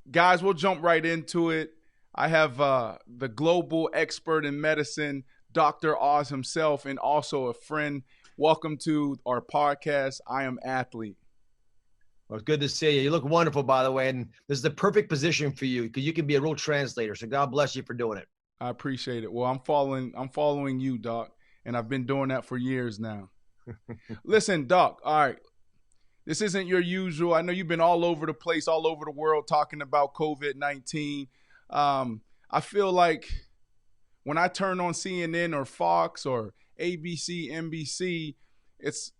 Guys, we'll jump right into it. I have the global expert in medicine, Dr. Oz himself, and also a friend. Welcome to our podcast. I am Athlete. Well, it's good to see you. You look wonderful, by the way, and this is the perfect position for you because you can be a real translator. So God bless you for doing it. I appreciate it. Well, I'm following you, Doc, and I've been doing that for years now. Listen, Doc, all right. This isn't your usual. I know you've been all over the place, all over the world talking about COVID-19. I feel like when I turn on CNN or Fox or ABC, NBC, it's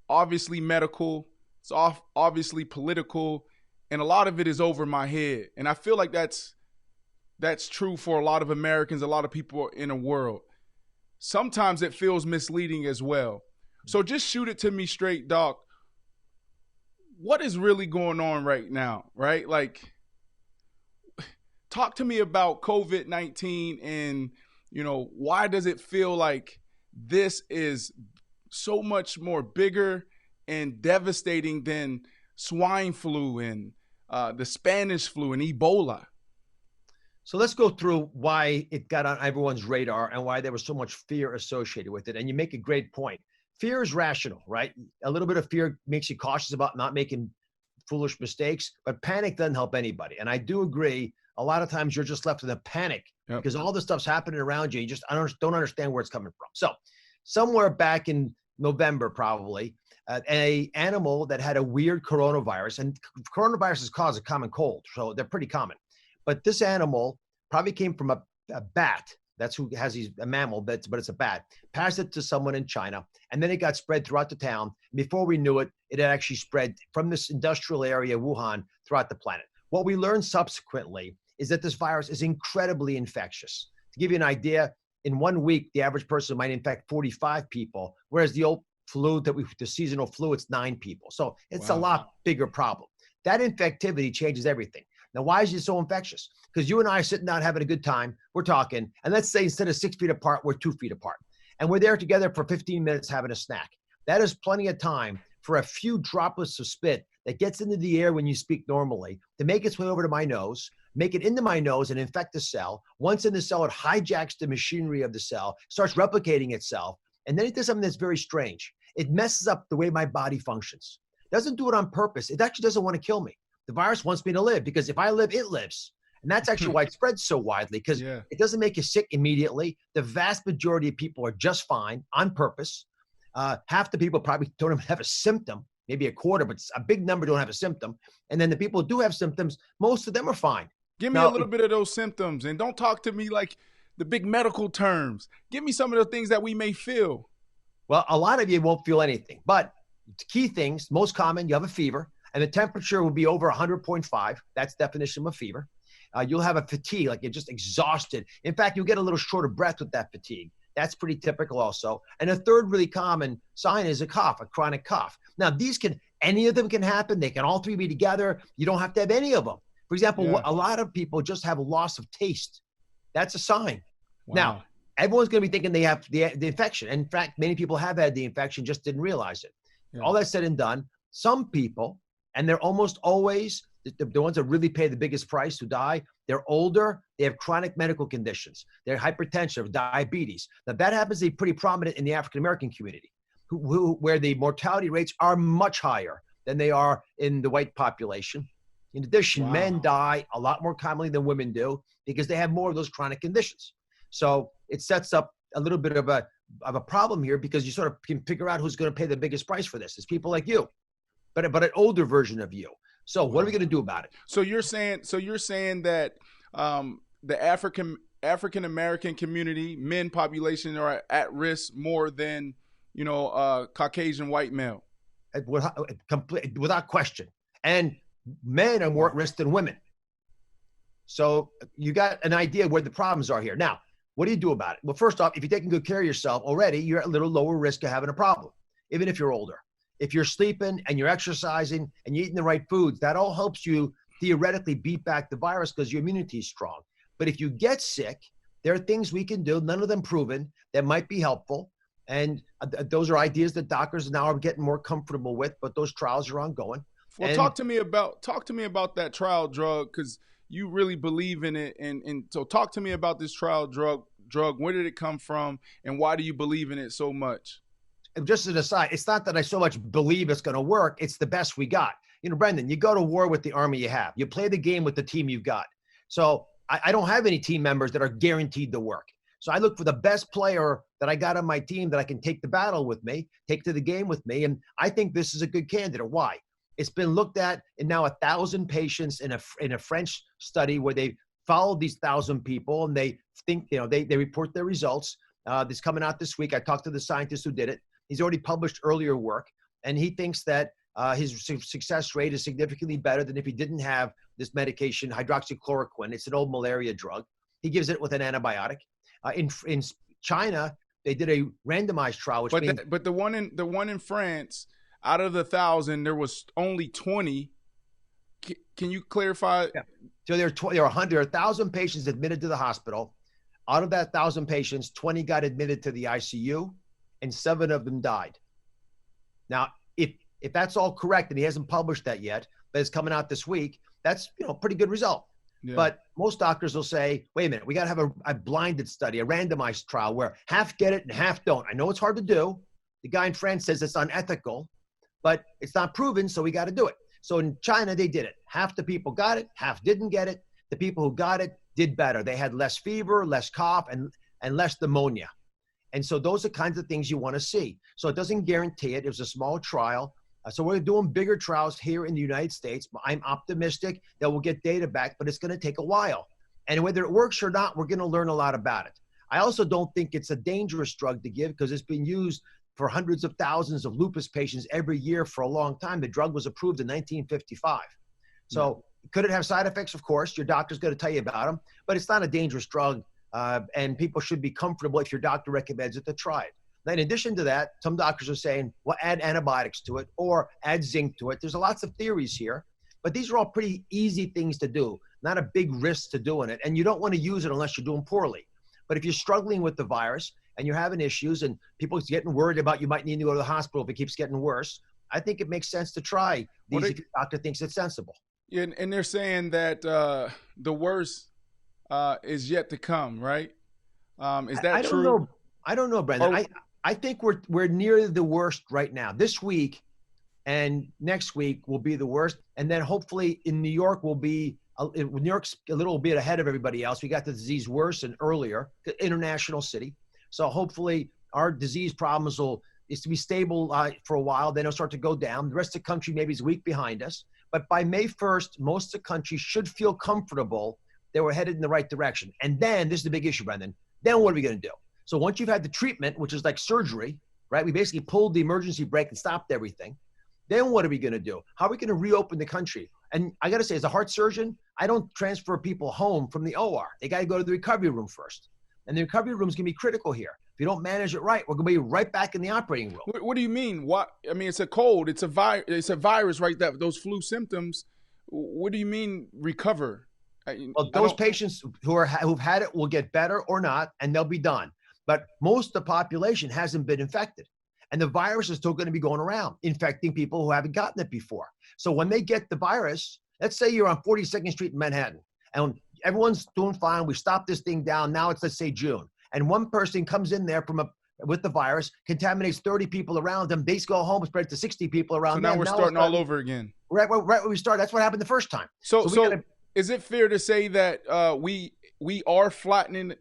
obviously medical, it's obviously political, and a lot of it is over my head. And I feel like that's true for a lot of Americans, a lot of people in the world. Sometimes it feels misleading as well. So just shoot it to me straight, Doc. What is really going on right now, right? Like, talk to me about COVID-19 and, why does it feel like this is so much more bigger and devastating than swine flu and the Spanish flu and Ebola? So let's go through why it got on everyone's radar and why there was so much fear associated with it. And you make a great point. Fear is rational, right? A little bit of fear makes you cautious about not making foolish mistakes, but panic doesn't help anybody. And I do agree, a lot of times you're just left in a panic because all this stuff's happening around you. You just don't understand where it's coming from. So somewhere back in November, probably, a animal that had a weird coronavirus, and coronaviruses cause a common cold, so they're pretty common. But this animal probably came from a bat. That's who has a mammal, but it's a bat. Passed it to someone in China, and then it got spread throughout the town. Before we knew it, it had actually spread from this industrial area, Wuhan, throughout the planet. What we learned subsequently is that this virus is incredibly infectious. To give you an idea, in 1 week, the average person might infect 45 people, whereas the old flu, the seasonal flu, it's 9 people. So it's a lot bigger problem. That infectivity changes everything. Now, why is it so infectious? Because you and I are sitting down having a good time. We're talking. And let's say instead of 6 feet apart, we're 2 feet apart. And we're there together for 15 minutes having a snack. That is plenty of time for a few droplets of spit that gets into the air when you speak normally to make its way over to my nose, make it into my nose and infect the cell. Once in the cell, it hijacks the machinery of the cell, starts replicating itself. And then it does something that's very strange. It messes up the way my body functions. It doesn't do it on purpose. It actually doesn't want to kill me. The virus wants me to live because if I live, it lives. And that's actually why it spreads so widely because it doesn't make you sick immediately. The vast majority of people are just fine on purpose. Half the people probably don't even have a symptom, maybe a quarter, but a big number don't have a symptom. And then the people who do have symptoms, most of them are fine. Give me a little bit of those symptoms and don't talk to me like the big medical terms. Give me some of the things that we may feel. Well, a lot of you won't feel anything, but the key things, most common, you have a fever. And the temperature will be over 100.5. That's the definition of a fever. You'll have a fatigue, like you're just exhausted. In fact, you'll get a little short of breath with that fatigue. That's pretty typical also. And a third really common sign is a cough, a chronic cough. Now, any of them can happen. They can all three be together. You don't have to have any of them. For example, a lot of people just have loss of taste. That's a sign. Wow. Now, everyone's going to be thinking they have the infection. In fact, many people have had the infection, just didn't realize it. Yeah. All that said and done, some people, and they're almost always the ones that really pay the biggest price who die, they're older, they have chronic medical conditions, they're hypertensive, diabetes. Now that happens to be pretty prominent in the African-American community, where the mortality rates are much higher than they are in the white population. In addition, men die a lot more commonly than women do because they have more of those chronic conditions. So it sets up a little bit of a problem here because you sort of can figure out who's going to pay the biggest price for this. It's people like you. But an older version of you. So what are we going to do about it? So you're saying that the African American community, men population, are at risk more than Caucasian white male, without question. And men are more at risk than women. So you got an idea where the problems are here. Now, what do you do about it? Well, first off, if you're taking good care of yourself already, you're at a little lower risk of having a problem, even if you're older. If you're sleeping and you're exercising and you're eating the right foods, that all helps you theoretically beat back the virus because your immunity is strong. But if you get sick, there are things we can do, none of them proven, that might be helpful. And those are ideas that doctors now are getting more comfortable with, but those trials are ongoing. Well, And talk to me about that trial drug, because you really believe in it, and so talk to me about this trial drug. Where did it come from, and why do you believe in it so much? just as an aside, it's not that I so much believe it's going to work. It's the best we got. Brendan, you go to war with the army you have. You play the game with the team you've got. So I don't have any team members that are guaranteed to work. So I look for the best player that I got on my team that I can take the battle with me, take to the game with me. And I think this is a good candidate. Why? It's been looked at in now 1,000 patients in a French study where they followed these 1,000 people, and they think, they report their results. This coming out this week. I talked to the scientist who did it. He's already published earlier work, and he thinks that his success rate is significantly better than if he didn't have this medication, hydroxychloroquine. It's an old malaria drug. He gives it with an antibiotic. In China, they did a randomized trial, which means, but the one in France, out of the 1,000, there was only 20. Can you clarify? Yeah. So there are 1,000 patients admitted to the hospital. Out of that 1,000 patients, 20 got admitted to the ICU, and 7 of them died. Now, if that's all correct, and he hasn't published that yet, but it's coming out this week, that's a pretty good result. Yeah. But most doctors will say, wait a minute, we got to have a blinded study, a randomized trial where half get it and half don't. I know it's hard to do. The guy in France says it's unethical, but it's not proven, so we got to do it. So in China, they did it. Half the people got it, half didn't get it. The people who got it did better. They had less fever, less cough, and less pneumonia. And so those are kinds of things you want to see. So it doesn't guarantee it. It was a small trial. So we're doing bigger trials here in the United States. I'm optimistic that we'll get data back, but it's going to take a while. And whether it works or not, we're going to learn a lot about it. I also don't think it's a dangerous drug to give because it's been used for hundreds of thousands of lupus patients every year for a long time. The drug was approved in 1955. So could it have side effects? Of course, your doctor's going to tell you about them, but it's not a dangerous drug. And people should be comfortable if your doctor recommends it to try it. Now, in addition to that, some doctors are saying, well, add antibiotics to it or add zinc to it. There's lots of theories here, but these are all pretty easy things to do, not a big risk to doing it. And you don't want to use it unless you're doing poorly. But if you're struggling with the virus and you're having issues and people are getting worried about you might need to go to the hospital if it keeps getting worse, I think it makes sense to try these if your doctor thinks it's sensible. Yeah, and they're saying that the worst is yet to come, right? Is that true? I don't know, Brendan. I think we're near the worst right now. This week and next week will be the worst. And then hopefully in New York New York's a little bit ahead of everybody else. We got the disease worse and earlier, international city. So hopefully our disease problems is to be stable for a while. Then it'll start to go down. The rest of the country maybe is a week behind us. But by May 1st, most of the country should feel comfortable that we're headed in the right direction. And then, this is the big issue, Brendan, then what are we going to do? So once you've had the treatment, which is like surgery, right? We basically pulled the emergency brake and stopped everything. Then what are we going to do? How are we going to reopen the country? And I got to say, as a heart surgeon, I don't transfer people home from the OR. They got to go to the recovery room first. And the recovery room is going to be critical here. If you don't manage it right, we're going to be right back in the operating room. What do you mean? What? I mean, it's a cold. It's a virus, right? Those flu symptoms. What do you mean recover? Well, those patients who've had it will get better or not, and they'll be done. But most of the population hasn't been infected. And the virus is still going to be going around, infecting people who haven't gotten it before. So when they get the virus, let's say you're on 42nd Street in Manhattan, and everyone's doing fine. We stopped this thing down. Now it's, let's say, June. And one person comes in there with the virus, contaminates 30 people around them. They go home, spread it to 60 people around them. So now we're starting all over again. Right where we started. That's what happened the first time. So is it fair to say that we are flattening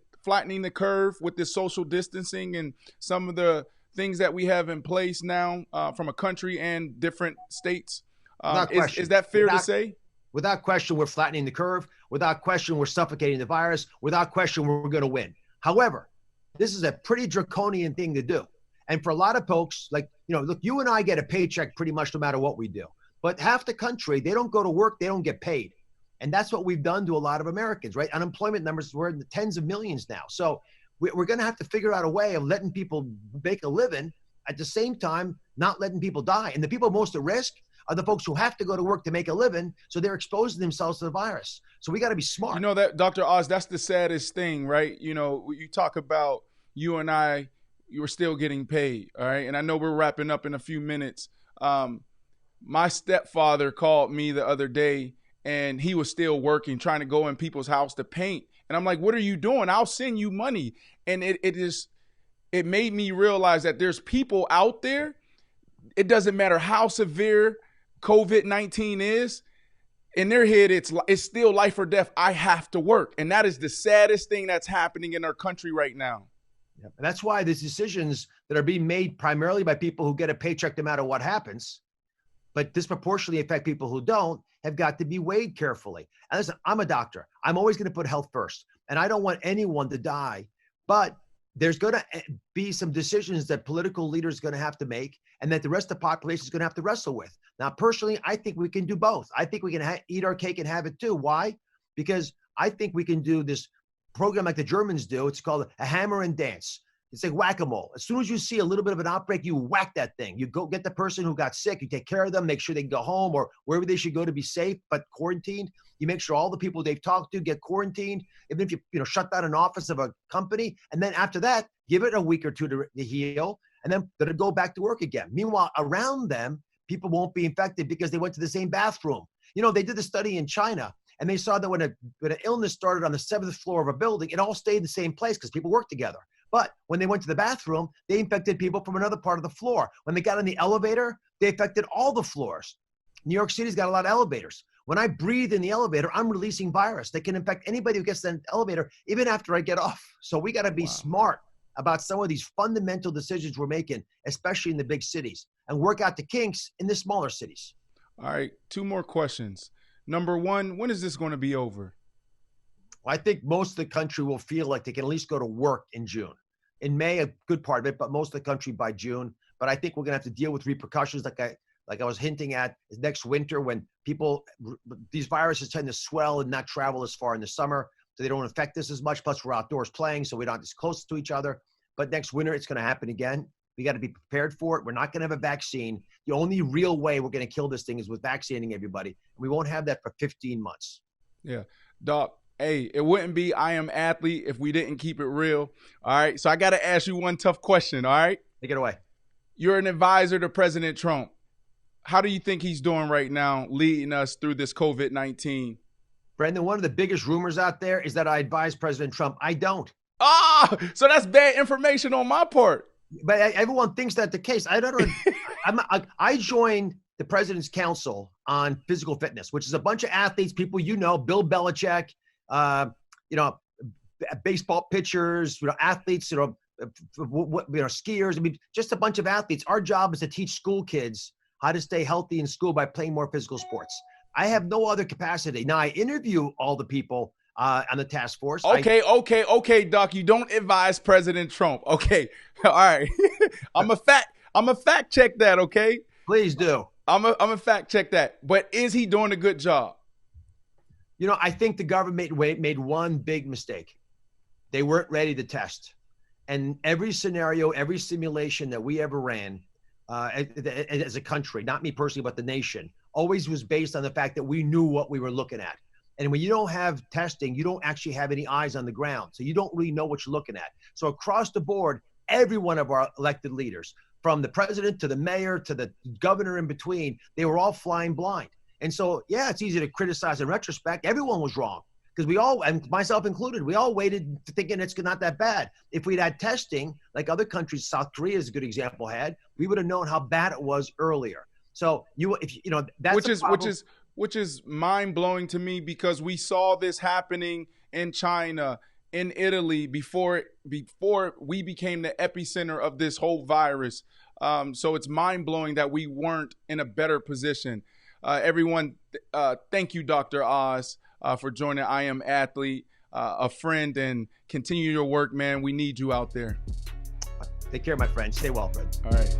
the curve with this social distancing and some of the things that we have in place now from a country and different states? Is that fair to say? Without question, we're flattening the curve. Without question, we're suffocating the virus. Without question, we're going to win. However, this is a pretty draconian thing to do. And for a lot of folks, like, look, you and I get a paycheck pretty much no matter what we do. But half the country, they don't go to work, they don't get paid. And that's what we've done to a lot of Americans, right? Unemployment numbers, we're in the tens of millions now. So we're going to have to figure out a way of letting people make a living at the same time, not letting people die. And the people most at risk are the folks who have to go to work to make a living. So they're exposing themselves to the virus. So we got to be smart. That, Dr. Oz, that's the saddest thing, right? You talk about you and I, you were still getting paid. All right. And I know we're wrapping up in a few minutes. My stepfather called me the other day and he was still working, trying to go in people's house to paint. And I'm like, what are you doing? I'll send you money. And it made me realize that there's people out there. It doesn't matter how severe COVID-19 is. In their head, it's still life or death. I have to work. And that is the saddest thing that's happening in our country right now. Yep. And that's why these decisions that are being made primarily by people who get a paycheck no matter what happens, but disproportionately affect people who don't, have got to be weighed carefully. And listen, I'm a doctor. I'm always going to put health first. And I don't want anyone to die. But there's going to be some decisions that political leaders are going to have to make and that the rest of the population is going to have to wrestle with. Now, personally, I think we can do both. I think we can eat our cake and have it too. Why? Because I think we can do this program like the Germans do. It's called a hammer and dance. It's like whack-a-mole. As soon as you see a little bit of an outbreak, you whack that thing. You go get the person who got sick, you take care of them, make sure they can go home or wherever they should go to be safe, but quarantined. You make sure all the people they've talked to get quarantined, even if you shut down an office of a company. And then after that, give it a week or two to heal, and then they'll go back to work again. Meanwhile, around them, people won't be infected because they went to the same bathroom. They did a study in China, and they saw that when an illness started on the 7th floor of a building, it all stayed in the same place because people worked together. But when they went to the bathroom, they infected people from another part of the floor. When they got in the elevator, they affected all the floors. New York City's got a lot of elevators. When I breathe in the elevator, I'm releasing virus. They can infect anybody who gets in the elevator, even after I get off. So we got to be smart about some of these fundamental decisions we're making, especially in the big cities, and work out the kinks in the smaller cities. All right, 2 more questions. Number 1, when is this going to be over? I think most of the country will feel like they can at least go to work in June. In May, a good part of it, but most of the country by June. But I think we're going to have to deal with repercussions like I was hinting at next winter when these viruses tend to swell and not travel as far in the summer, so they don't affect us as much. Plus, we're outdoors playing, so we're not as close to each other. But next winter, it's going to happen again. We got to be prepared for it. We're not going to have a vaccine. The only real way we're going to kill this thing is with vaccinating everybody. We won't have that for 15 months. Yeah. Doc, hey, it wouldn't be I Am Athlete if we didn't keep it real. All right. So I got to ask you one tough question. All right. Take it away. You're an advisor to President Trump. How do you think he's doing right now leading us through this COVID-19? Brendan, one of the biggest rumors out there is that I advise President Trump. I don't. So that's bad information on my part. But everyone thinks that's the case. I don't know. I joined the President's Council on Physical Fitness, which is a bunch of athletes, people Bill Belichick, baseball pitchers, athletes, skiers. I mean, just a bunch of athletes. Our job is to teach school kids how to stay healthy in school by playing more physical sports. I have no other capacity. Now, I interview all the people on the task force. Okay, Doc. You don't advise President Trump. Okay. All right. I'm a fact check that, okay? Please do. I'm a fact check that. But is he doing a good job? I think the government made one big mistake. They weren't ready to test. And every scenario, every simulation that we ever ran as a country, not me personally, but the nation, always was based on the fact that we knew what we were looking at. And when you don't have testing, you don't actually have any eyes on the ground. So you don't really know what you're looking at. So across the board, every one of our elected leaders, from the president to the mayor to the governor in between, they were all flying blind. And so, yeah, it's easy to criticize in retrospect. Everyone was wrong because we all, and myself included, we all waited thinking it's not that bad. If we'd had testing, like other countries, South Korea is a good example had, we would have known how bad it was earlier. So that's which is mind blowing to me because we saw this happening in China, in Italy before we became the epicenter of this whole virus. So it's mind blowing that we weren't in a better position. Everyone, thank you, Dr. Oz, for joining I Am Athlete, a friend, and continue your work, man. We need you out there. Take care, my friend. Stay well, friend. All right.